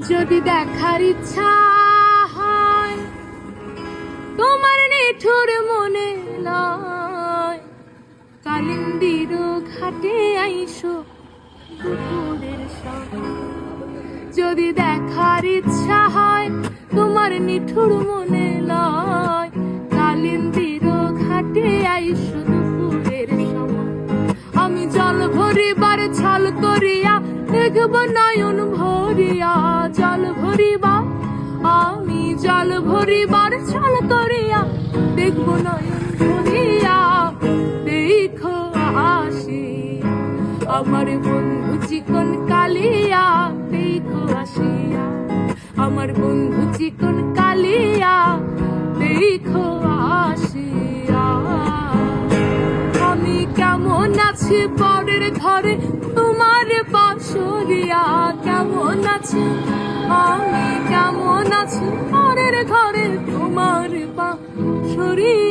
যদি দেখার ইচ্ছা হয় তোমার নিঠুর মনে লয়, কালিন্দির ঘাটে আইসো দুপুরের সময়। যদি দেখার ইচ্ছা হয় তোমার নিঠুর মনে লয়, কালিন্দির ঘাটে আইসো দুপুরের সময়। আমি জল ভরিবার ছল করিয়া দেখব নয়ন ভরিয়া, জল ভরিবা আমি জল ভরিবার ছল করিয়া দেখব নয়ন ভরিয়া। দেখো আসি আমার বন্ধু চিকন কালিয়া, দেখো আসিয়া আমার বন্ধু চিকন কালিয়া, দেখো আসিয়া। আমি কেমন আছি পরের ঘরে তোমার বাঁশরিয়া, কেমন আছি আমি কেমন আছি পরের ঘরে তোমার বাঁশরিয়া।